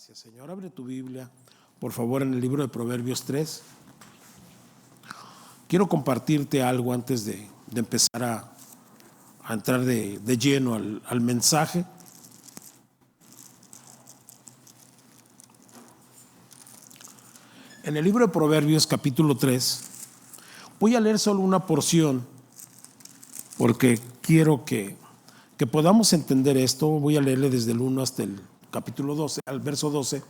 Gracias, Señor. Abre tu Biblia, por favor, en el libro de Proverbios 3. Quiero compartirte algo antes de empezar a entrar de lleno al mensaje. En el libro de Proverbios, capítulo 3, voy a leer solo una porción, porque quiero que podamos entender esto. Voy a leerle desde el 1 hasta el capítulo 12, al verso 12.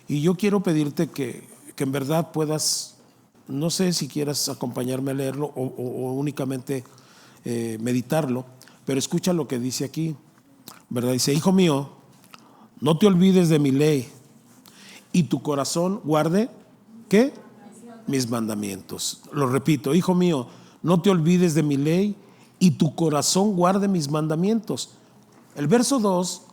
Y yo quiero pedirte que en verdad puedas, no sé si quieras acompañarme a leerlo o únicamente meditarlo, pero escucha lo que dice aquí, ¿verdad? Dice: hijo mío, no te olvides de mi ley y tu corazón guarde, ¿qué? Mis mandamientos. Lo repito: hijo mío, no te olvides de mi ley y tu corazón guarde mis mandamientos. El verso 2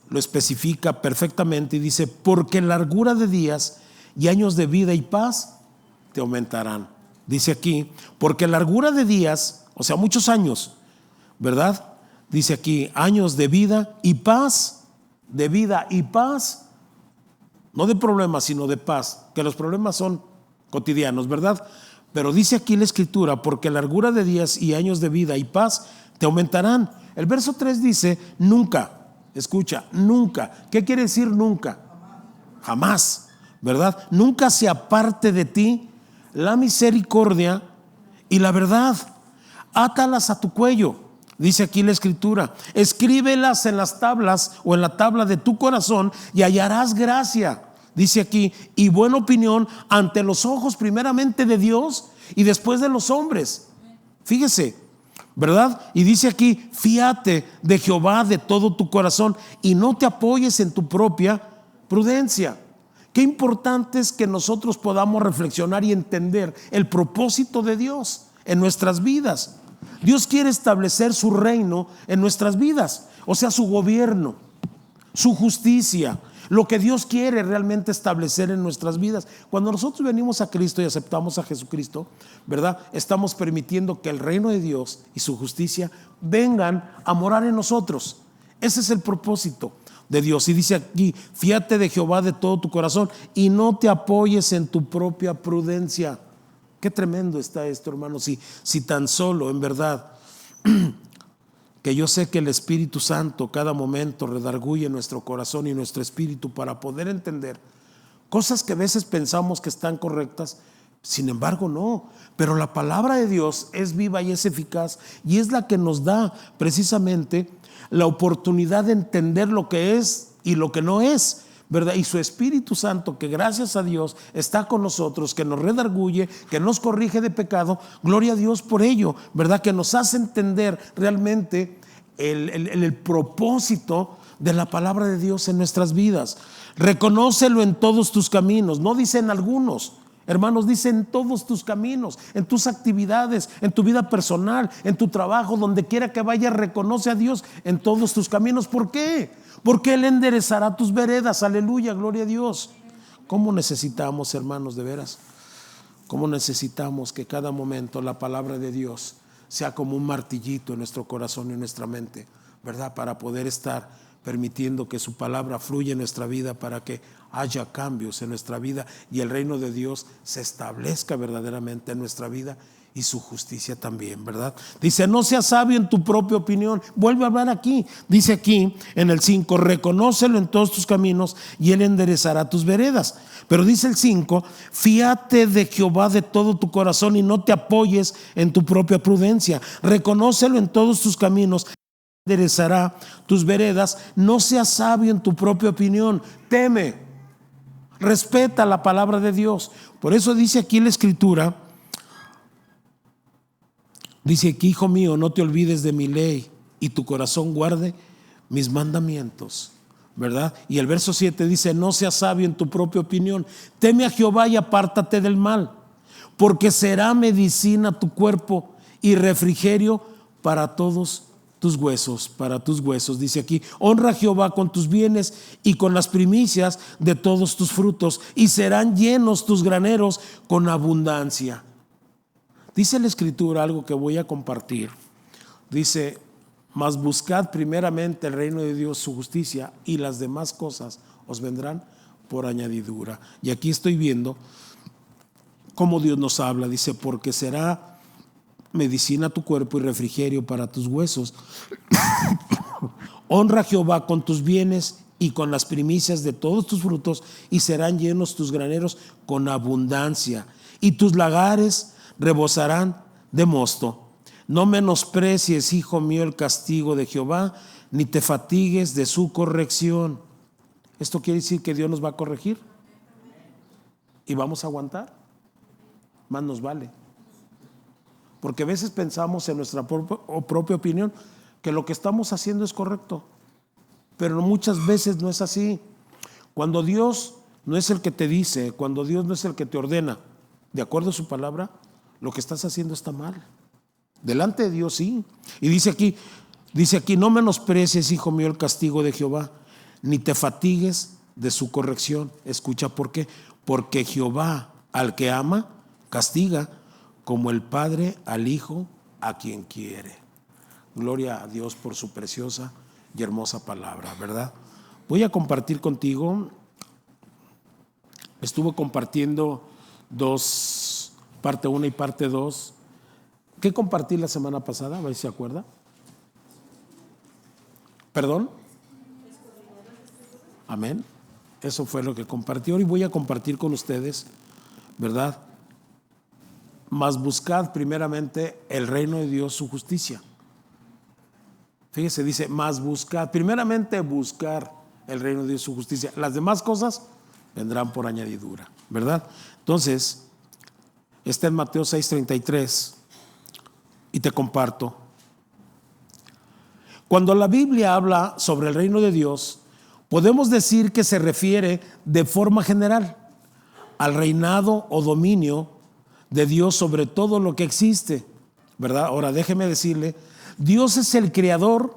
lo especifica perfectamente y dice: porque largura de días y años de vida y paz te aumentarán. Dice aquí, porque largura de días, o sea, muchos años, ¿verdad? Dice aquí, años de vida y paz, no de problemas, sino de paz, que los problemas son cotidianos, ¿verdad? Pero dice aquí la Escritura: porque largura de días y años de vida y paz te aumentarán. El verso 3 dice: nunca. Escucha, nunca. ¿Qué quiere decir nunca? Jamás, ¿verdad? Nunca se aparte de ti la misericordia y la verdad. Átalas a tu cuello, dice aquí la Escritura. Escríbelas en las tablas o en la tabla de tu corazón y hallarás gracia, dice aquí, y buena opinión ante los ojos primeramente de Dios y después de los hombres. Fíjese, ¿verdad? Y dice aquí: fíate de Jehová de todo tu corazón y no te apoyes en tu propia prudencia. Qué importante es que nosotros podamos reflexionar y entender el propósito de Dios en nuestras vidas. Dios quiere establecer su reino en nuestras vidas, o sea, su gobierno, su justicia, lo que Dios quiere realmente establecer en nuestras vidas. Cuando nosotros venimos a Cristo y aceptamos a Jesucristo, ¿verdad? Estamos permitiendo que el reino de Dios y su justicia vengan a morar en nosotros. Ese es el propósito de Dios. Y dice aquí: fíate de Jehová de todo tu corazón y no te apoyes en tu propia prudencia. Qué tremendo está esto, hermano. Si tan solo, en verdad, que yo sé que el Espíritu Santo cada momento redarguye nuestro corazón y nuestro espíritu para poder entender cosas que a veces pensamos que están correctas, sin embargo no. Pero la palabra de Dios es viva y es eficaz, y es la que nos da precisamente la oportunidad de entender lo que es y lo que no es, ¿verdad? Y su Espíritu Santo, que gracias a Dios está con nosotros, que nos redarguye, que nos corrige de pecado. Gloria a Dios por ello, ¿verdad? Que nos hace entender realmente el propósito de la palabra de Dios en nuestras vidas. Reconócelo en todos tus caminos. No dice en algunos, hermanos, dice en todos tus caminos, en tus actividades, en tu vida personal, en tu trabajo, donde quiera que vayas, reconoce a Dios en todos tus caminos. ¿Por qué? Porque Él enderezará tus veredas. Aleluya, gloria a Dios. ¿Cómo necesitamos, hermanos, de veras? ¿Cómo necesitamos que cada momento la palabra de Dios sea como un martillito en nuestro corazón y en nuestra mente, ¿verdad? Para poder estar permitiendo que su palabra fluya en nuestra vida, para que haya cambios en nuestra vida y el reino de Dios se establezca verdaderamente en nuestra vida, y su justicia también, ¿verdad? Dice: no seas sabio en tu propia opinión. Vuelve a hablar aquí. Dice aquí en el 5: reconócelo en todos tus caminos y Él enderezará tus veredas. Pero dice el 5: fíate de Jehová de todo tu corazón y no te apoyes en tu propia prudencia. Reconócelo en todos tus caminos, enderezará tus veredas. No seas sabio en tu propia opinión. Teme, respeta la palabra de Dios. Por eso dice aquí la Escritura, dice aquí: hijo mío, no te olvides de mi ley y tu corazón guarde mis mandamientos, ¿verdad? Y el verso 7 dice: no seas sabio en tu propia opinión. Teme a Jehová y apártate del mal, porque será medicina tu cuerpo y refrigerio para todos tus huesos, Dice aquí: honra a Jehová con tus bienes y con las primicias de todos tus frutos, y serán llenos tus graneros con abundancia. Dice la Escritura algo que voy a compartir. Dice: mas buscad primeramente el reino de Dios, su justicia, y las demás cosas os vendrán por añadidura. Y aquí estoy viendo cómo Dios nos habla. Dice, porque será medicina a tu cuerpo y refrigerio para tus huesos. Honra a Jehová con tus bienes y con las primicias de todos tus frutos, y serán llenos tus graneros con abundancia, y tus lagares rebosarán de mosto. No menosprecies, hijo mío, el castigo de Jehová, ni te fatigues de su corrección. Esto quiere decir que Dios nos va a corregir y vamos a aguantar. Más nos vale. Porque a veces pensamos en nuestra propia opinión que lo que estamos haciendo es correcto, pero muchas veces no es así. Cuando Dios no es el que te dice, cuando Dios no es el que te ordena, de acuerdo a su palabra, lo que estás haciendo está mal. Delante de Dios sí. Y dice aquí, no menosprecies, hijo mío, el castigo de Jehová, ni te fatigues de su corrección. Escucha por qué. Porque Jehová al que ama, castiga, como el Padre al Hijo a quien quiere. Gloria a Dios por su preciosa y hermosa palabra, ¿verdad? Voy a compartir contigo. Estuve compartiendo parte 1 y parte 2. ¿Qué compartí la semana pasada? A ver si se acuerda. ¿Perdón? Amén. Eso fue lo que compartí. Hoy voy a compartir con ustedes, ¿verdad? Mas buscad primeramente el reino de Dios, su justicia. Fíjese, dice, mas buscad. Primeramente buscar el reino de Dios, su justicia. Las demás cosas vendrán por añadidura, ¿verdad? Entonces, está en Mateo 6:33 y te comparto. Cuando la Biblia habla sobre el reino de Dios, podemos decir que se refiere de forma general al reinado o dominio de Dios sobre todo lo que existe, ¿verdad? Ahora déjeme decirle, Dios es el creador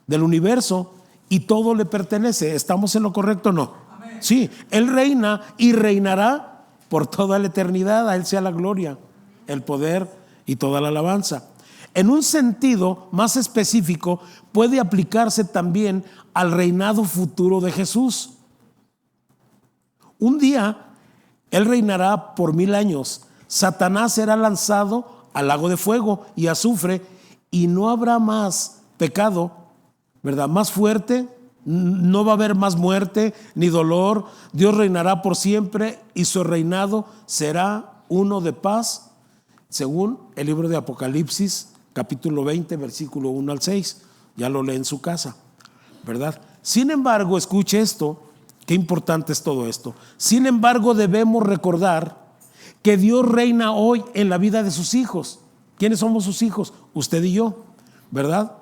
del universo y todo le pertenece. ¿Estamos en lo correcto o no? Amén. Sí, Él reina y reinará por toda la eternidad. A Él sea la gloria, el poder y toda la alabanza. En un sentido más específico, puede aplicarse también al reinado futuro de Jesús. Un día, Él reinará por 1000 años. Satanás será lanzado al lago de fuego y azufre, y no habrá más pecado, ¿verdad? Más fuerte, no va a haber más muerte ni dolor. Dios reinará por siempre y su reinado será uno de paz, según el libro de Apocalipsis, capítulo 20, versículo 1 al 6. Ya lo lee en su casa, ¿verdad? Sin embargo, escuche esto, qué importante es todo esto. Sin embargo, debemos recordar que Dios reina hoy en la vida de sus hijos. ¿Quiénes somos sus hijos? Usted y yo, ¿verdad?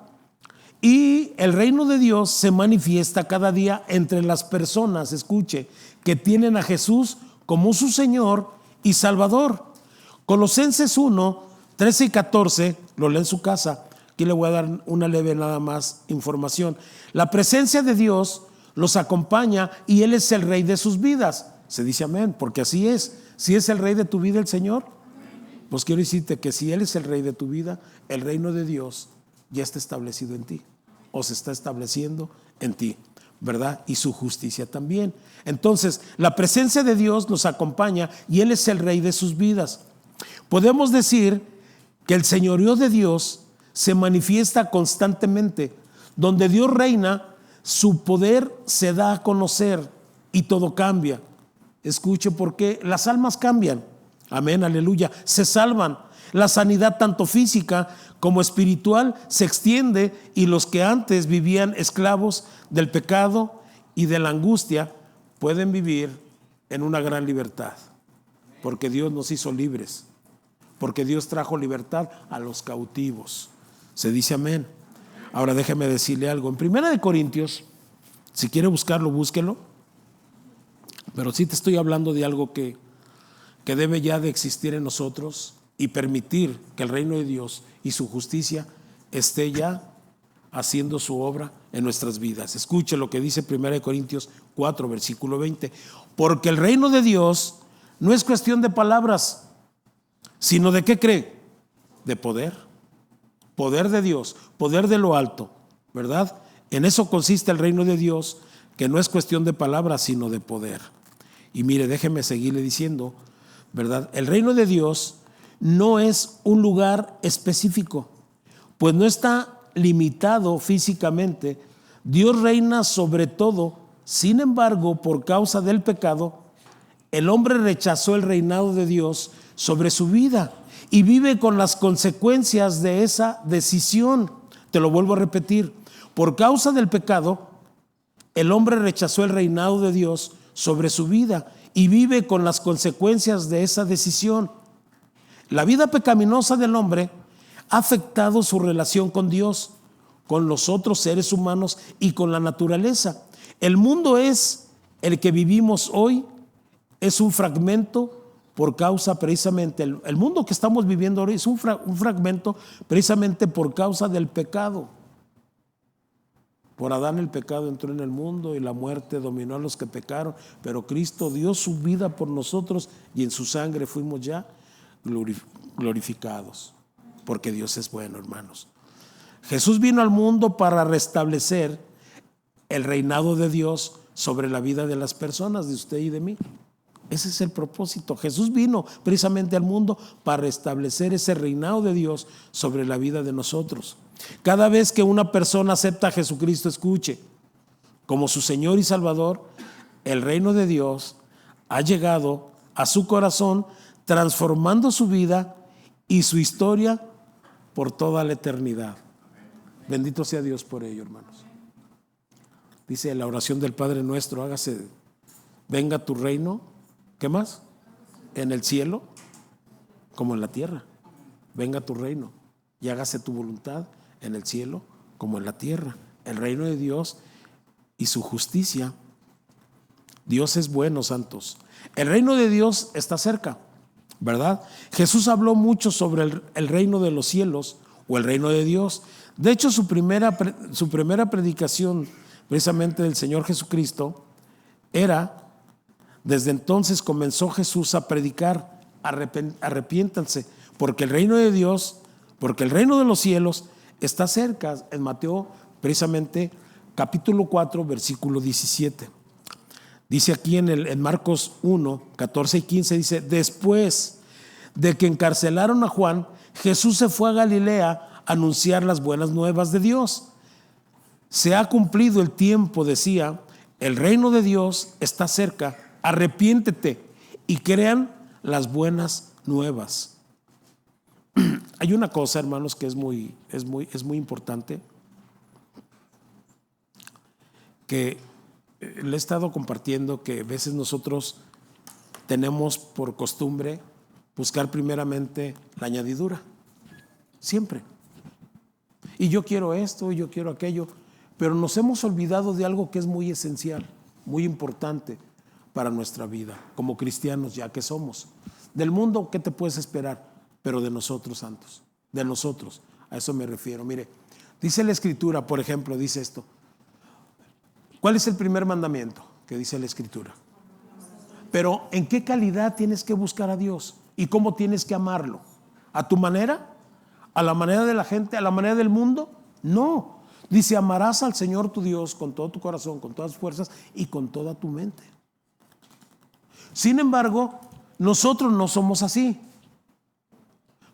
Y el reino de Dios se manifiesta cada día entre las personas, escuche, que tienen a Jesús como su Señor y Salvador. Colosenses 1, 13 y 14, lo lee en su casa. Aquí le voy a dar una leve nada más información. La presencia de Dios los acompaña y Él es el Rey de sus vidas. Se dice amén, porque así es. Si es el Rey de tu vida el Señor, pues quiero decirte que si Él es el Rey de tu vida, el reino de Dios ya está establecido en ti, o se está estableciendo en ti, ¿verdad? Y su justicia también. Entonces, la presencia de Dios nos acompaña y Él es el Rey de sus vidas. Podemos decir que el señorío de Dios se manifiesta constantemente. Donde Dios reina, su poder se da a conocer y todo cambia. Escuche, porque las almas cambian. Amén, aleluya. Se salvan. La sanidad tanto física como espiritual se extiende, y los que antes vivían esclavos del pecado y de la angustia pueden vivir en una gran libertad, porque Dios nos hizo libres, porque Dios trajo libertad a los cautivos. Se dice amén. Ahora déjeme decirle algo. En 1 Corintios, si quiere buscarlo, búsquelo, pero sí te estoy hablando de algo que debe ya de existir en nosotros, y permitir que el reino de Dios y su justicia esté ya haciendo su obra en nuestras vidas. Escuche lo que dice 1 Corintios 4, versículo 20. Porque el reino de Dios no es cuestión de palabras, sino de ¿qué cree? De poder. Poder de Dios, poder de lo alto, ¿verdad? En eso consiste el reino de Dios, que no es cuestión de palabras, sino de poder. Y mire, déjeme seguirle diciendo, ¿verdad? El reino de Dios no es un lugar específico, pues no está limitado físicamente. Dios reina sobre todo. Sin embargo, por causa del pecado, el hombre rechazó el reinado de Dios sobre su vida y vive con las consecuencias de esa decisión. Te lo vuelvo a repetir. Por causa del pecado, el hombre rechazó el reinado de Dios sobre su vida y vive con las consecuencias de esa decisión. La vida pecaminosa del hombre ha afectado su relación con Dios, con los otros seres humanos y con la naturaleza. El mundo es el que vivimos hoy, es un fragmento por causa precisamente, el mundo que estamos viviendo hoy es un fragmento precisamente por causa del pecado. Por Adán el pecado entró en el mundo y la muerte dominó a los que pecaron, pero Cristo dio su vida por nosotros y en su sangre fuimos ya glorificados, porque Dios es bueno, hermanos. Jesús vino al mundo para restablecer el reinado de Dios sobre la vida de las personas, de usted y de mí. Ese es el propósito. Jesús vino precisamente al mundo para restablecer ese reinado de Dios sobre la vida de nosotros. Cada vez que una persona acepta a Jesucristo, escuche, como su Señor y Salvador, el reino de Dios ha llegado a su corazón, transformando su vida y su historia por toda la eternidad. Bendito sea Dios por ello, hermanos. Dice la oración del Padre Nuestro, hágase, venga tu reino, ¿qué más? En el cielo como en la tierra. Venga tu reino y hágase tu voluntad en el cielo como en la tierra. El reino de Dios y su justicia. Dios es bueno, santos. El reino de Dios está cerca, ¿verdad? Jesús habló mucho sobre el reino de los cielos o el reino de Dios. De hecho, su primera predicación precisamente del Señor Jesucristo era, desde entonces comenzó Jesús a predicar, arrepiéntanse, porque el reino de Dios, porque el reino de los cielos está cerca. En Mateo, precisamente, capítulo 4, versículo 17. Dice aquí en Marcos 1, 14 y 15, dice, después de que encarcelaron a Juan, Jesús se fue a Galilea a anunciar las buenas nuevas de Dios. Se ha cumplido el tiempo, decía, el reino de Dios está cerca, arrepiéntete y crean las buenas nuevas. Hay una cosa, hermanos, que es muy importante, que le he estado compartiendo, que a veces nosotros tenemos por costumbre buscar primeramente la añadidura, siempre. Y yo quiero esto, y yo quiero aquello, pero nos hemos olvidado de algo que es muy esencial, muy importante para nuestra vida, como cristianos ya que somos. Del mundo, ¿qué te puedes esperar? Pero de nosotros, santos, de nosotros, a eso me refiero. Mire, dice la Escritura, por ejemplo, dice esto. ¿Cuál es el primer mandamiento que dice la Escritura? Pero ¿en qué calidad tienes que buscar a Dios? ¿Y cómo tienes que amarlo? ¿A tu manera? ¿A la manera de la gente? ¿A la manera del mundo? No. Dice, amarás al Señor tu Dios con todo tu corazón, con todas tus fuerzas y con toda tu mente. Sin embargo, nosotros no somos así.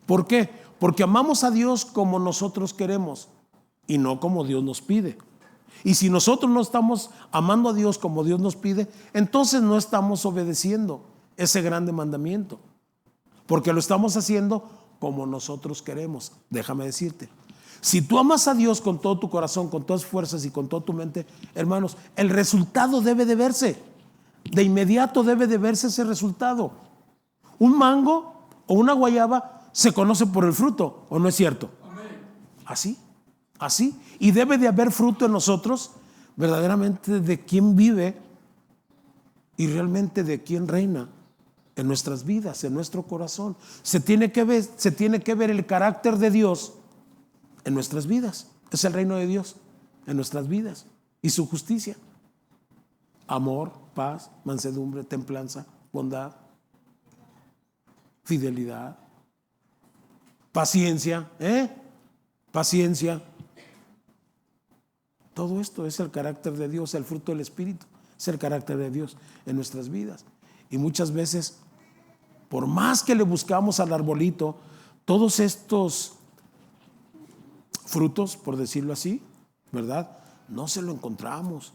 ¿Por qué? Porque amamos a Dios como nosotros queremos y no como Dios nos pide. Y si nosotros no estamos amando a Dios como Dios nos pide, entonces no estamos obedeciendo ese grande mandamiento, porque lo estamos haciendo como nosotros queremos. Déjame decirte, si tú amas a Dios con todo tu corazón, con todas tus fuerzas y con toda tu mente, hermanos, el resultado debe de verse. De inmediato debe de verse ese resultado. Un mango o una guayaba se conoce por el fruto, ¿o no es cierto? Así. Y debe de haber fruto en nosotros verdaderamente de quien vive y realmente de quien reina en nuestras vidas, en nuestro corazón. Se tiene que ver el carácter de Dios en nuestras vidas. Es el reino de Dios en nuestras vidas y su justicia. Amor, paz, mansedumbre, templanza, bondad, fidelidad, paciencia, paciencia. Todo esto es el carácter de Dios, el fruto del Espíritu, es el carácter de Dios en nuestras vidas. Y muchas veces, por más que le buscamos al arbolito, todos estos frutos, por decirlo así, ¿verdad? No se lo encontramos.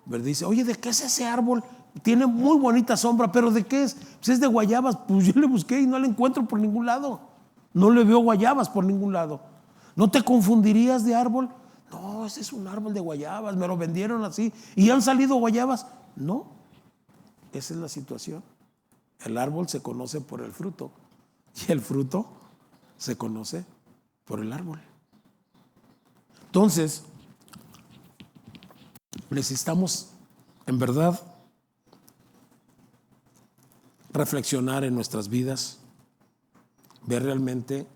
¿Verdad? Dice, oye, ¿de qué es ese árbol? Tiene muy bonita sombra, pero ¿de qué es? Pues es de guayabas. Pues yo le busqué y no le encuentro por ningún lado. No le veo guayabas por ningún lado. ¿No te confundirías de árbol? No, ese es un árbol de guayabas, me lo vendieron así y han salido guayabas. No, esa es la situación. El árbol se conoce por el fruto y el fruto se conoce por el árbol. Entonces, necesitamos en verdad reflexionar en nuestras vidas, ver realmente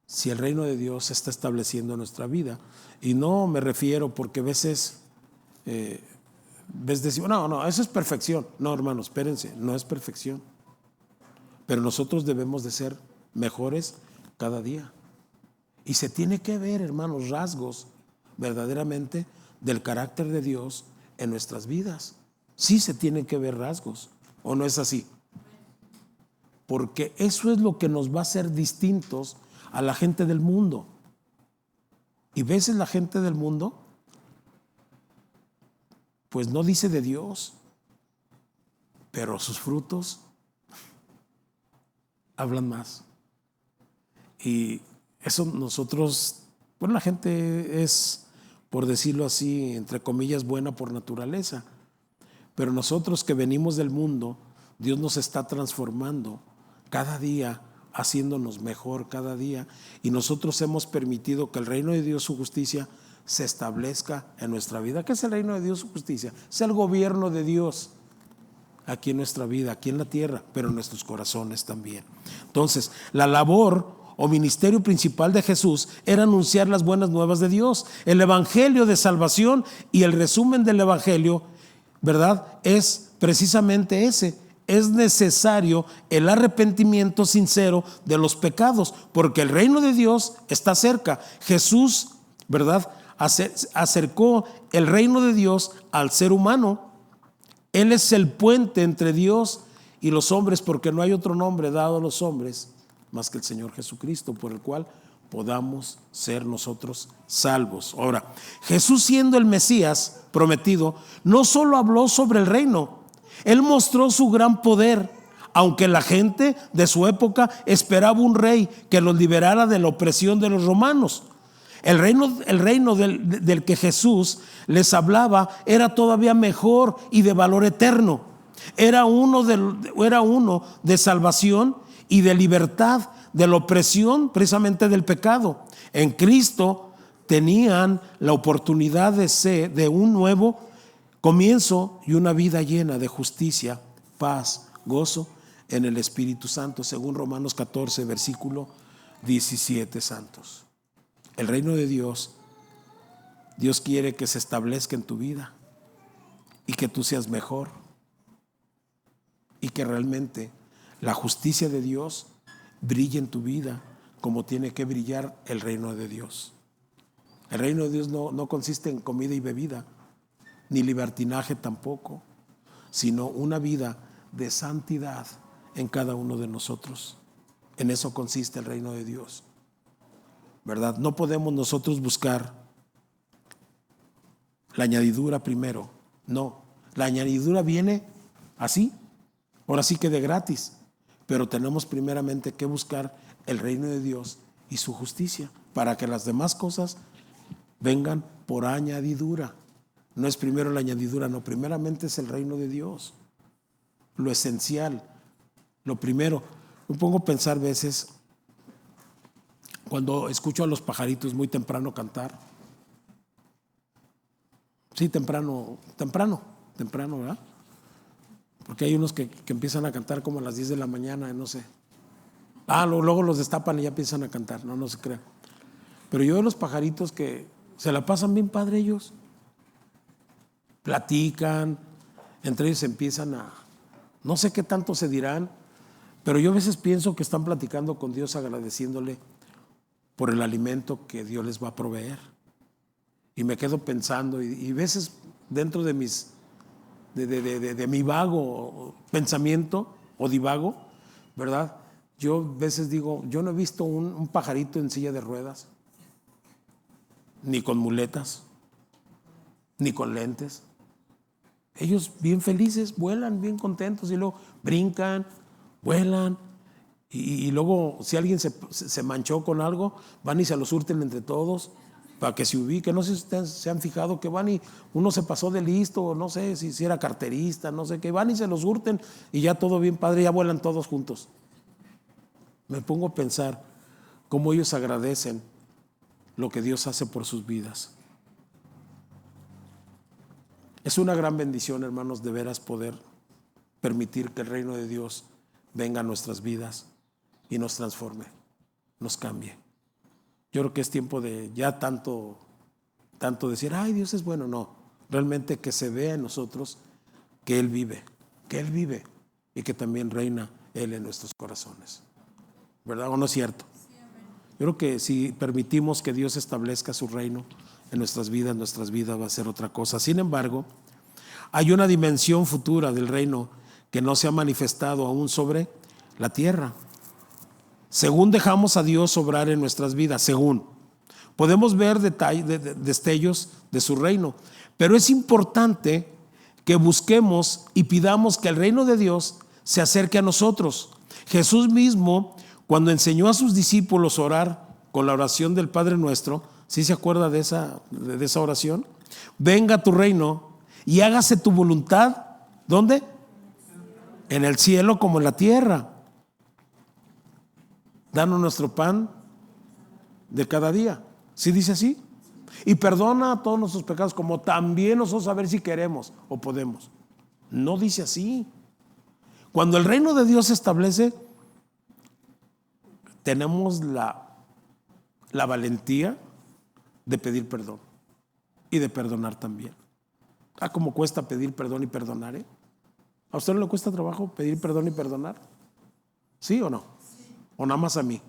si el reino de Dios se está estableciendo en nuestra vida. Y no me refiero porque a veces ves decir, no, eso es perfección. No, hermanos, espérense, no es perfección. Pero nosotros debemos de ser mejores cada día. Y se tiene que ver, hermanos, rasgos verdaderamente del carácter de Dios en nuestras vidas. Sí se tienen que ver rasgos, ¿o no es así? Porque eso es lo que nos va a hacer distintos a la gente del mundo. Y veces la gente del mundo pues no dice de Dios, pero sus frutos hablan más. Y eso nosotros, bueno, la gente es, por decirlo así, entre comillas, buena por naturaleza. Pero nosotros que venimos del mundo, Dios nos está transformando cada día, haciéndonos mejor cada día. Y nosotros hemos permitido que el reino de Dios, su justicia, se establezca en nuestra vida. ¿Qué es el reino de Dios, su justicia? Es el gobierno de Dios aquí en nuestra vida, aquí en la tierra, pero en nuestros corazones también. Entonces, la labor o ministerio principal de Jesús era anunciar las buenas nuevas de Dios, el evangelio de salvación, y el resumen del evangelio, ¿verdad?, es precisamente ese. Es necesario el arrepentimiento sincero de los pecados, porque el reino de Dios está cerca. Jesús, ¿verdad?, acercó el reino de Dios al ser humano. Él es el puente entre Dios y los hombres, porque no hay otro nombre dado a los hombres más que el Señor Jesucristo, por el cual podamos ser nosotros salvos. Ahora, Jesús, siendo el Mesías prometido, no solo habló sobre el reino, Él mostró su gran poder, aunque la gente de su época esperaba un rey que los liberara de la opresión de los romanos. El reino del que Jesús les hablaba era todavía mejor y de valor eterno. Era uno de salvación y de libertad de la opresión, precisamente del pecado. En Cristo tenían la oportunidad de un nuevo comienzo y una vida llena de justicia, paz, gozo en el Espíritu Santo, según Romanos 14, versículo 17, santos. El reino de Dios, Dios quiere que se establezca en tu vida y que tú seas mejor y que realmente la justicia de Dios brille en tu vida como tiene que brillar el reino de Dios. El reino de Dios no consiste en comida y bebida, ni libertinaje tampoco, sino una vida de santidad en cada uno de nosotros. En eso consiste el reino de Dios, ¿verdad? No podemos nosotros buscar la añadidura primero. No, la añadidura viene así, ahora sí que de gratis, pero tenemos primeramente que buscar el reino de Dios y su justicia para que las demás cosas vengan por añadidura. No es primero la añadidura, no, primeramente es el reino de Dios, lo esencial, lo primero. Me pongo a pensar veces cuando escucho a los pajaritos muy temprano cantar. Sí, temprano, ¿verdad? Porque hay unos que empiezan a cantar como a las 10 de la mañana, no sé. Luego los destapan y ya empiezan a cantar, no se crean. Pero yo veo los pajaritos que se la pasan bien padre ellos. Platican, entre ellos empiezan no sé qué tanto se dirán, pero yo a veces pienso que están platicando con Dios, agradeciéndole por el alimento que Dios les va a proveer. y me quedo pensando y veces dentro de mis de mi vago pensamiento o divago, ¿verdad? Yo a veces digo, yo no he visto un pajarito en silla de ruedas, ni con muletas, ni con lentes. Ellos bien felices, vuelan bien contentos y luego brincan, vuelan. Y luego si alguien se manchó con algo, van y se lo surten entre todos para que se ubiquen. No sé si ustedes se han fijado que van y uno se pasó de listo, no sé si era carterista, no sé qué, van y se lo surten y ya todo bien padre, ya vuelan todos juntos. Me pongo a pensar cómo ellos agradecen lo que Dios hace por sus vidas. Es una gran bendición, hermanos, de veras poder permitir que el reino de Dios venga a nuestras vidas y nos transforme, nos cambie. Yo creo que es tiempo de ya tanto decir, ay, Dios es bueno. No, realmente que se vea en nosotros que Él vive y que también reina Él en nuestros corazones. ¿Verdad o no es cierto? Yo creo que si permitimos que Dios establezca su reino en nuestras vidas va a ser otra cosa. Sin embargo, hay una dimensión futura del reino que no se ha manifestado aún sobre la tierra. Según dejamos a Dios obrar en nuestras vidas, según podemos ver destellos de su reino, pero es importante que busquemos y pidamos que el reino de Dios se acerque a nosotros. Jesús mismo, cuando enseñó a sus discípulos a orar con la oración del Padre Nuestro, ¿sí se acuerda de esa oración? Venga tu reino y hágase tu voluntad, ¿dónde? En el cielo como en la tierra. Danos nuestro pan de cada día. ¿Sí dice así? Y perdona todos nuestros pecados como también nosotros a ver si queremos o podemos. No dice así. Cuando el reino de Dios se establece, tenemos la valentía de pedir perdón y de perdonar también. ¿Cómo cuesta pedir perdón y perdonar? ¿A usted no le cuesta trabajo pedir perdón y perdonar? ¿Sí o no? ¿O nada más a mí?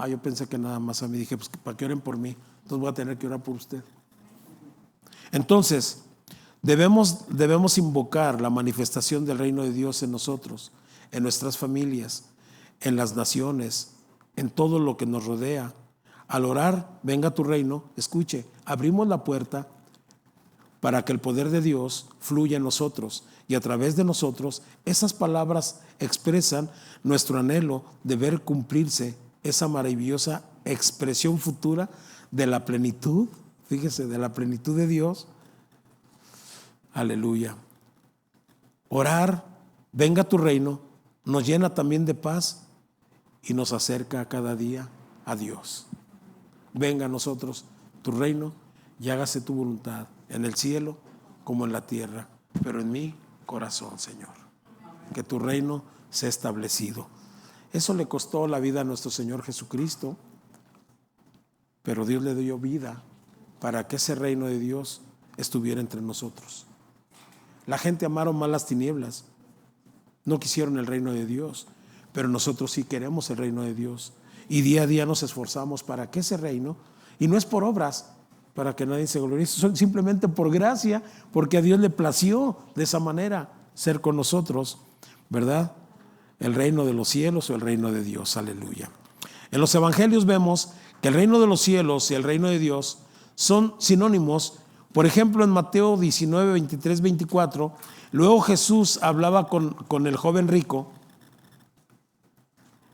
Yo pensé que nada más a mí. Dije, pues para que oren por mí, entonces voy a tener que orar por usted. Entonces, debemos invocar la manifestación del reino de Dios en nosotros, en nuestras familias, en las naciones, en todo lo que nos rodea. Al orar, venga tu reino, escuche, abrimos la puerta para que el poder de Dios fluya en nosotros y a través de nosotros esas palabras expresan nuestro anhelo de ver cumplirse esa maravillosa expresión futura de la plenitud, fíjese, de la plenitud de Dios. Aleluya. Orar, venga tu reino, nos llena también de paz y nos acerca cada día a Dios. Venga a nosotros tu reino y hágase tu voluntad en el cielo como en la tierra, pero en mi corazón, Señor. Que tu reino sea establecido. Eso le costó la vida a nuestro Señor Jesucristo, pero Dios le dio vida para que ese reino de Dios estuviera entre nosotros. La gente amaron más las tinieblas, no quisieron el reino de Dios, pero nosotros sí queremos el reino de Dios y día a día nos esforzamos para que ese reino, y no es por obras, para que nadie se glorifique, simplemente por gracia, porque a Dios le plació de esa manera ser con nosotros, ¿verdad? El reino de los cielos o el reino de Dios, aleluya. En los evangelios vemos que el reino de los cielos y el reino de Dios son sinónimos. Por ejemplo, en Mateo 19, 23, 24, luego Jesús hablaba con el joven rico,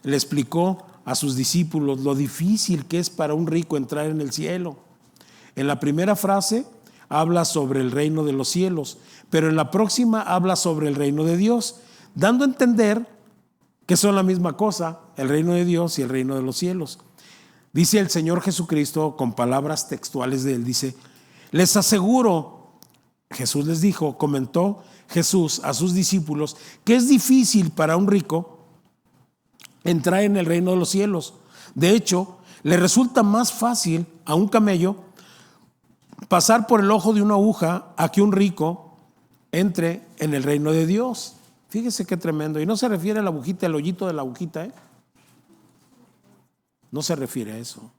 le explicó a sus discípulos lo difícil que es para un rico entrar en el cielo. En la primera frase habla sobre el reino de los cielos, pero en la próxima habla sobre el reino de Dios, dando a entender que son la misma cosa, el reino de Dios y el reino de los cielos. Dice el Señor Jesucristo con palabras textuales de él, dice, les aseguro, Jesús les dijo, comentó Jesús a sus discípulos, que es difícil para un rico entrar en el reino de los cielos. De hecho, le resulta más fácil a un camello pasar por el ojo de una aguja a que un rico entre en el reino de Dios. Fíjese qué tremendo. Y no se refiere a la agujita, al hoyito de la agujita, No se refiere a eso.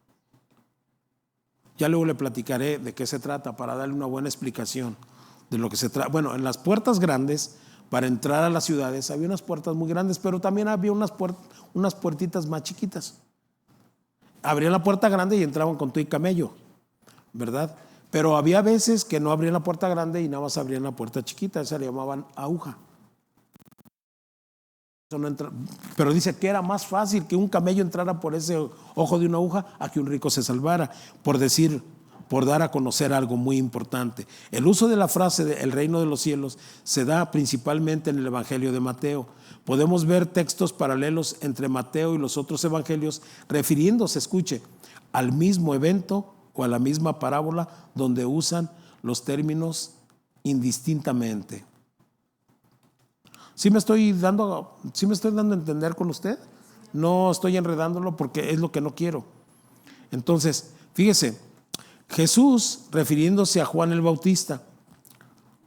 Ya luego le platicaré de qué se trata para darle una buena explicación de lo que se trata. Bueno, en las puertas grandes, para entrar a las ciudades, había unas puertas muy grandes, pero también había unas puertitas más chiquitas. Abrían la puerta grande y entraban con tu y camello, ¿verdad? Pero había veces que no abrían la puerta grande y nada más abrían la puerta chiquita, esa le llamaban aguja. Pero dice que era más fácil que un camello entrara por ese ojo de una aguja a que un rico se salvara, por dar a conocer algo muy importante. El uso de la frase de el reino de los cielos se da principalmente en el Evangelio de Mateo. Podemos ver textos paralelos entre Mateo y los otros evangelios refiriéndose, escuche, al mismo evento o a la misma parábola donde usan los términos indistintamente. ¿Sí me estoy dando a entender con usted? No estoy enredándolo porque es lo que no quiero. Entonces, fíjese, Jesús, refiriéndose a Juan el Bautista,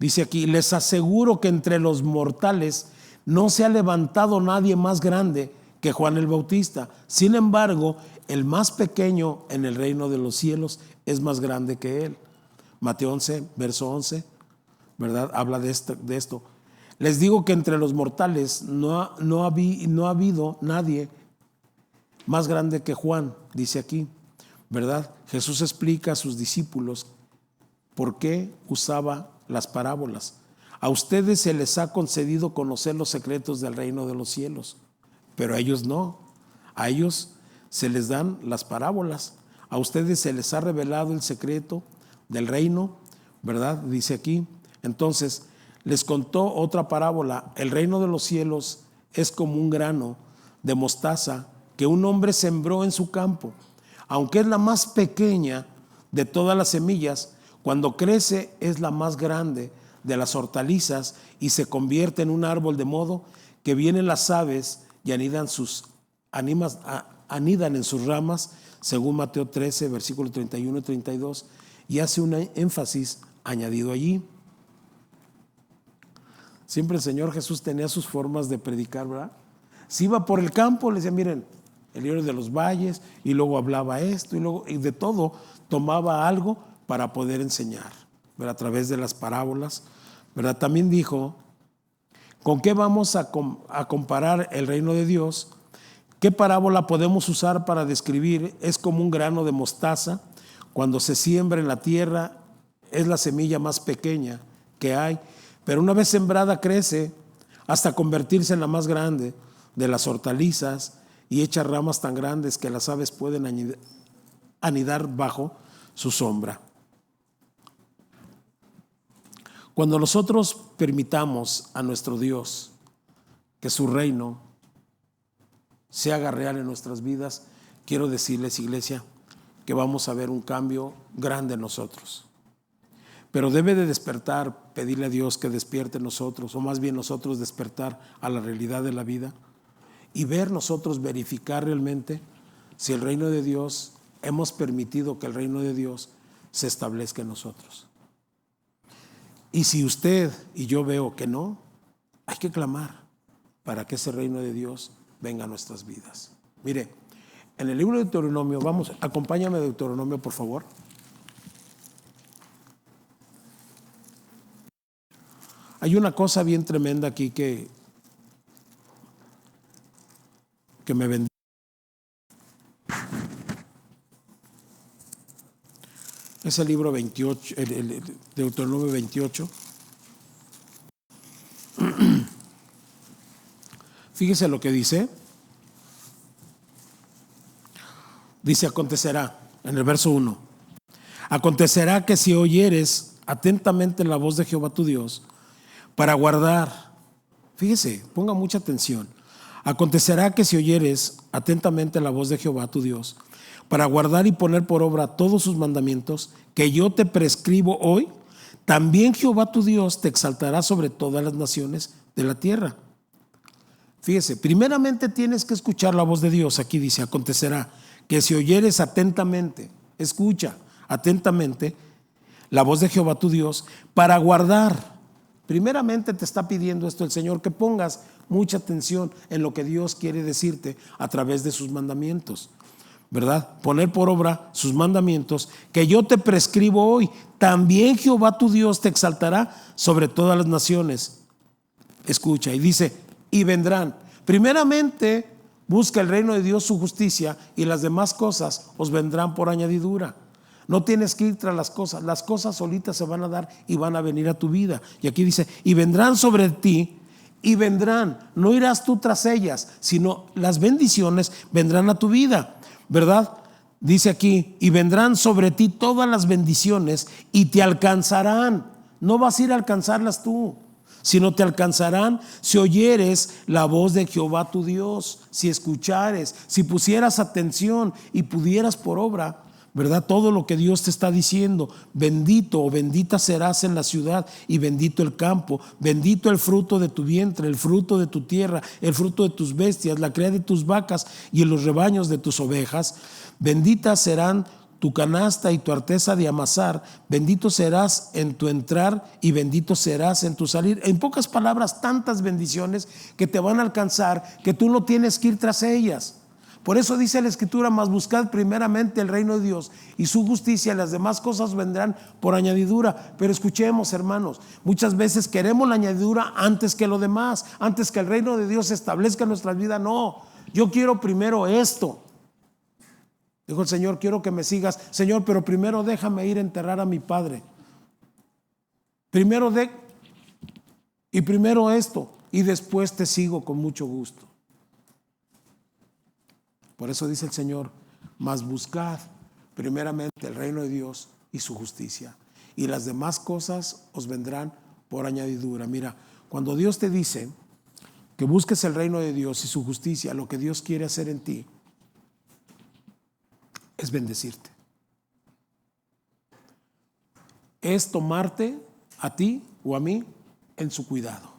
dice aquí: les aseguro que entre los mortales no se ha levantado nadie más grande que Juan el Bautista. Sin embargo, el más pequeño en el reino de los cielos es más grande que él. Mateo 11, verso 11, ¿verdad? Habla de esto. Les digo que entre los mortales no ha habido nadie más grande que Juan, dice aquí, ¿verdad? Jesús explica a sus discípulos por qué usaba las parábolas. A ustedes se les ha concedido conocer los secretos del reino de los cielos, pero a ellos no. A ellos se les dan las parábolas. A ustedes se les ha revelado el secreto del reino, ¿verdad? Dice aquí. Entonces, les contó otra parábola. El reino de los cielos es como un grano de mostaza que un hombre sembró en su campo. Aunque es la más pequeña de todas las semillas, cuando crece es la más grande de las hortalizas y se convierte en un árbol, de modo que vienen las aves y anidan en sus ramas, según Mateo 13, versículos 31 y 32, y hace un énfasis añadido allí. Siempre el Señor Jesús tenía sus formas de predicar, ¿verdad? Si iba por el campo, le decía: miren, el libro de los valles, y luego hablaba esto, y de todo tomaba algo para poder enseñar, ¿verdad? A través de las parábolas, ¿verdad? También dijo: ¿con qué vamos a comparar el reino de Dios? ¿Qué parábola podemos usar para describir? Es como un grano de mostaza. Cuando se siembra en la tierra, es la semilla más pequeña que hay, pero una vez sembrada crece hasta convertirse en la más grande de las hortalizas y echa ramas tan grandes que las aves pueden anidar bajo su sombra. Cuando nosotros permitamos a nuestro Dios que su reino se haga real en nuestras vidas, quiero decirles, iglesia, que vamos a ver un cambio grande en nosotros. Pero debe de despertar, pedirle a Dios que despierte en nosotros, o más bien nosotros despertar a la realidad de la vida y ver nosotros, verificar realmente si el reino de Dios, hemos permitido que el reino de Dios se establezca en nosotros. Y si usted y yo veo que no, hay que clamar para que ese reino de Dios venga a nuestras vidas. Mire, en el libro de Deuteronomio, acompáñame a Deuteronomio, por favor. Hay una cosa bien tremenda aquí que me bendice. Es el libro 28, el Deuteronomio 28. Fíjese lo que dice. Dice: acontecerá, en el verso 1, acontecerá que si oyeres atentamente la voz de Jehová tu Dios, para guardar, fíjese, ponga mucha atención. Acontecerá que si oyeres atentamente la voz de Jehová tu Dios, para guardar y poner por obra todos sus mandamientos que yo te prescribo hoy, también Jehová tu Dios te exaltará sobre todas las naciones de la tierra. Fíjese, primeramente tienes que escuchar la voz de Dios. Aquí dice: acontecerá que si oyeres atentamente, escucha atentamente la voz de Jehová tu Dios, para guardar. Primeramente te está pidiendo esto el Señor, que pongas mucha atención en lo que Dios quiere decirte a través de sus mandamientos, ¿verdad? Poner por obra sus mandamientos que yo te prescribo hoy. También Jehová tu Dios te exaltará sobre todas las naciones. Escucha, y dice, y vendrán. Primeramente, busca el reino de Dios, su justicia, y las demás cosas os vendrán por añadidura. No tienes que ir tras las cosas solitas se van a dar y van a venir a tu vida. Y aquí dice, y vendrán sobre ti, y vendrán, no irás tú tras ellas, sino las bendiciones vendrán a tu vida, ¿verdad? Dice aquí, y vendrán sobre ti todas las bendiciones y te alcanzarán. No vas a ir a alcanzarlas tú, sino te alcanzarán si oyeres la voz de Jehová tu Dios, si escuchares, si pusieras atención y pudieras por obra, ¿verdad? Todo lo que Dios te está diciendo. Bendito o bendita serás en la ciudad y bendito el campo, bendito el fruto de tu vientre, el fruto de tu tierra, el fruto de tus bestias, la cría de tus vacas y en los rebaños de tus ovejas. Benditas serán tu canasta y tu arteza de amasar, bendito serás en tu entrar y bendito serás en tu salir. En pocas palabras, tantas bendiciones que te van a alcanzar que tú no tienes que ir tras ellas. Por eso dice la Escritura, mas buscad primeramente el reino de Dios y su justicia, y las demás cosas vendrán por añadidura. Pero escuchemos, hermanos, muchas veces queremos la añadidura antes que lo demás, antes que el reino de Dios se establezca en nuestras vidas. No, yo quiero primero esto. Dijo el Señor, quiero que me sigas. Señor, pero primero déjame ir a enterrar a mi padre. Primero esto, y después te sigo con mucho gusto. Por eso dice el Señor, mas buscad primeramente el reino de Dios y su justicia, y las demás cosas os vendrán por añadidura. Mira, cuando Dios te dice que busques el reino de Dios y su justicia, lo que Dios quiere hacer en ti es bendecirte. Es tomarte a ti o a mí en su cuidado,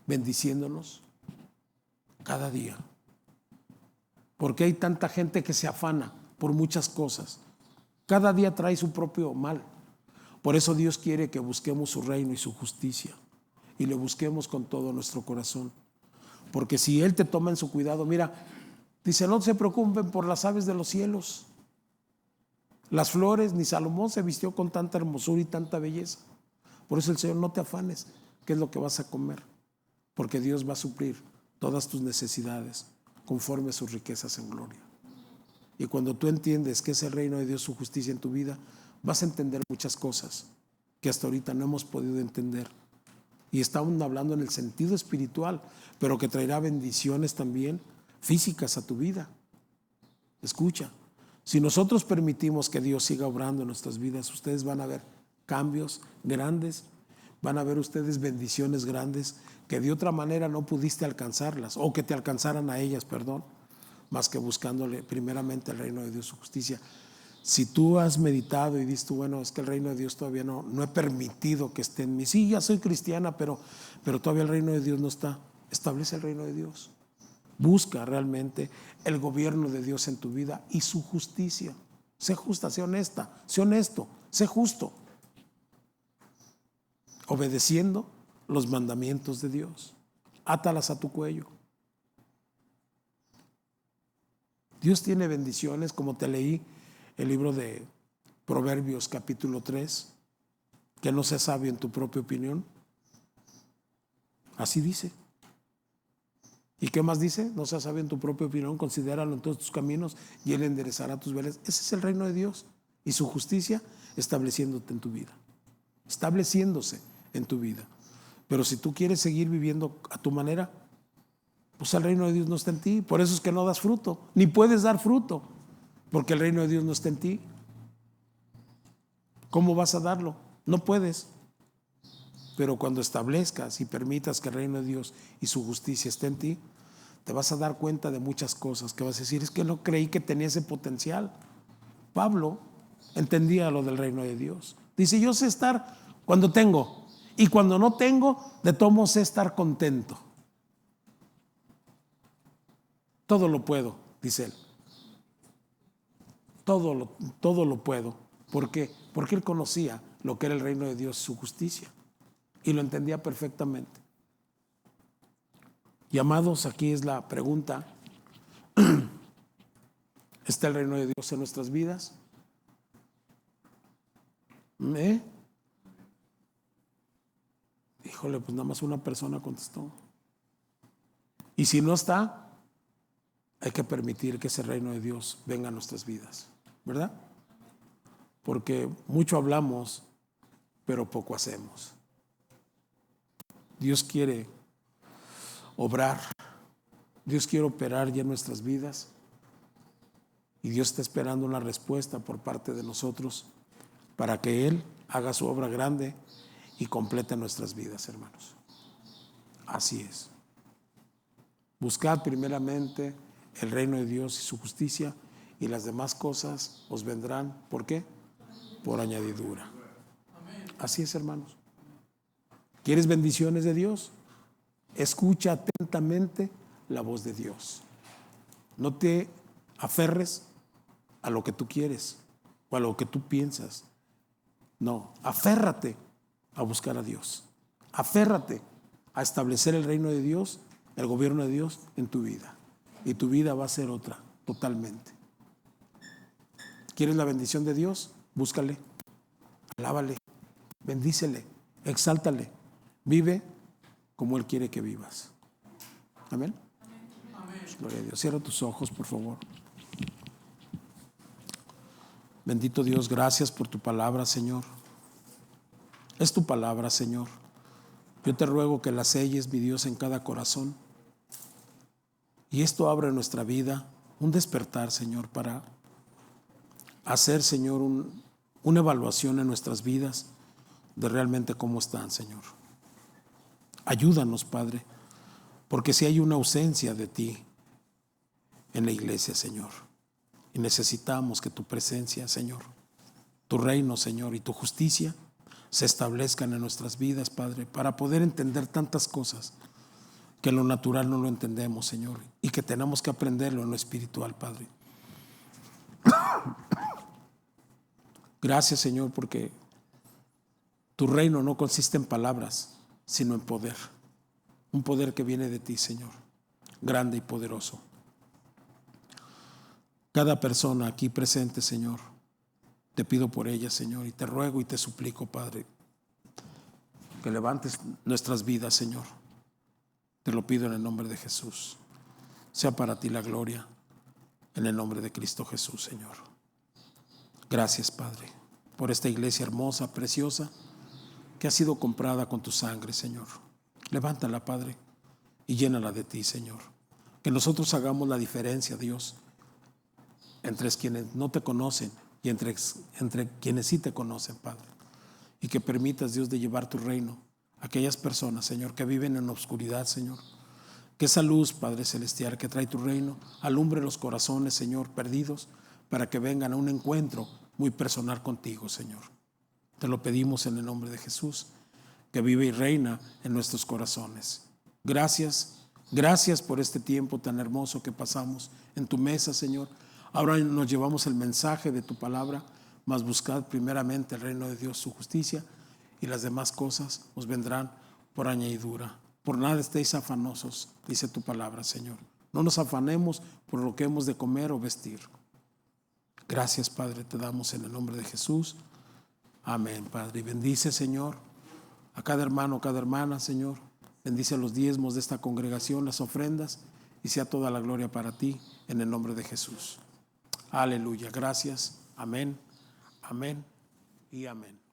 bendiciéndonos cada día. Porque hay tanta gente que se afana por muchas cosas. Cada día trae su propio mal. Por eso Dios quiere que busquemos su reino y su justicia y le busquemos con todo nuestro corazón. Porque si Él te toma en su cuidado, mira, dice, no se preocupen por las aves de los cielos, las flores, ni Salomón se vistió con tanta hermosura y tanta belleza. Por eso el Señor, no te afanes, ¿qué es lo que vas a comer? Porque Dios va a suplir todas tus necesidades conforme a sus riquezas en gloria. Y cuando tú entiendes que es el reino de Dios, su justicia en tu vida, vas a entender muchas cosas que hasta ahorita no hemos podido entender. Y estamos hablando en el sentido espiritual, pero que traerá bendiciones también físicas a tu vida. Escucha, si nosotros permitimos que Dios siga obrando en nuestras vidas, ustedes van a ver cambios grandes, van a ver ustedes bendiciones grandes que de otra manera no pudiste alcanzarlas, o que te alcanzaran a ellas, perdón, más que buscándole primeramente el reino de Dios, su justicia. Si tú has meditado y dices tú, bueno, es que el reino de Dios todavía no he permitido que esté en mí. Sí, ya soy cristiana, pero todavía el reino de Dios no está. Establece el reino de Dios. Busca realmente el gobierno de Dios en tu vida y su justicia. Sé justa, sé honesta, sé honesto, sé justo, obedeciendo los mandamientos de Dios. Átalas a tu cuello. Dios tiene bendiciones, como te leí el libro de Proverbios capítulo 3, que no seas sabio en tu propia opinión. Así dice. ¿Y qué más dice? No seas sabio en tu propia opinión, considéralo en todos tus caminos y Él enderezará tus veredas. Ese es el reino de Dios y su justicia estableciéndote en tu vida, estableciéndose en tu vida. Pero si tú quieres seguir viviendo a tu manera, pues el reino de Dios no está en ti. Por eso es que no das fruto, ni puedes dar fruto, porque el reino de Dios no está en ti. ¿Cómo vas a darlo? No puedes. Pero cuando establezcas y permitas que el reino de Dios y su justicia esté en ti, te vas a dar cuenta de muchas cosas que vas a decir, es que no creí que tenía ese potencial. Pablo entendía lo del reino de Dios. Dice, yo sé estar cuando tengo, y cuando no tengo, de todo modo sé estar contento. Todo lo puedo, dice él. Todo lo puedo. ¿Por qué? Porque él conocía lo que era el reino de Dios y su justicia. Y lo entendía perfectamente. Y amados, aquí es la pregunta. ¿Está el reino de Dios en nuestras vidas? Híjole, pues nada más una persona contestó. Y si no está, hay que permitir que ese reino de Dios venga a nuestras vidas, ¿verdad? Porque mucho hablamos, pero poco hacemos. Dios quiere obrar, Dios quiere operar ya en nuestras vidas, y Dios está esperando una respuesta por parte de nosotros para que Él haga su obra grande y complete nuestras vidas, hermanos. Así es. Buscad primeramente el reino de Dios y su justicia, y las demás cosas os vendrán. ¿Por qué? Por añadidura. Así es, hermanos. ¿Quieres bendiciones de Dios? Escucha atentamente la voz de Dios. No te aferres a lo que tú quieres o a lo que tú piensas. No, aférrate a buscar a Dios. Aférrate a establecer el reino de Dios, el gobierno de Dios en tu vida. Y tu vida va a ser otra, totalmente. ¿Quieres la bendición de Dios? Búscale, alábale, bendícele, exáltale. Vive como Él quiere que vivas. Amén. Pues, gloria a Dios. Cierra tus ojos, por favor. Bendito Dios, gracias por tu palabra, Señor. Es tu palabra, Señor. Yo te ruego que la selles, mi Dios, en cada corazón. Y esto abre en nuestra vida un despertar, Señor, para hacer, Señor, una evaluación en nuestras vidas de realmente cómo están, Señor. Ayúdanos, Padre, porque si hay una ausencia de ti en la iglesia, Señor, y necesitamos que tu presencia, Señor, tu reino, Señor, y tu justicia se establezcan en nuestras vidas, Padre, para poder entender tantas cosas que en lo natural no lo entendemos, Señor, y que tenemos que aprenderlo en lo espiritual, Padre. Gracias, Señor, porque tu reino no consiste en palabras, sino en poder. Un poder que viene de ti, Señor, grande y poderoso. Cada persona aquí presente, Señor, te pido por ella, Señor, y te ruego y te suplico, Padre, que levantes nuestras vidas, Señor. Te lo pido en el nombre de Jesús. Sea para ti la gloria, en el nombre de Cristo Jesús, Señor. Gracias, Padre, por esta iglesia hermosa, preciosa, que ha sido comprada con tu sangre, Señor. Levántala, Padre, y llénala de ti, Señor. Que nosotros hagamos la diferencia, Dios, entre quienes no te conocen y entre quienes sí te conocen, Padre. Y que permitas, Dios, de llevar tu reino a aquellas personas, Señor, que viven en la oscuridad, Señor. Que esa luz, Padre Celestial, que trae tu reino, alumbre los corazones, Señor, perdidos, para que vengan a un encuentro muy personal contigo, Señor. Te lo pedimos en el nombre de Jesús, que vive y reina en nuestros corazones. Gracias, gracias por este tiempo tan hermoso que pasamos en tu mesa, Señor. Ahora nos llevamos el mensaje de tu palabra, mas buscad primeramente el reino de Dios, su justicia, y las demás cosas os vendrán por añadidura. Por nada estéis afanosos, dice tu palabra, Señor. No nos afanemos por lo que hemos de comer o vestir. Gracias, Padre, te damos en el nombre de Jesús. Amén, Padre. Y bendice, Señor, a cada hermano, cada hermana, Señor. Bendice los diezmos de esta congregación, las ofrendas, y sea toda la gloria para ti, en el nombre de Jesús. Aleluya. Gracias. Amén, amén y amén.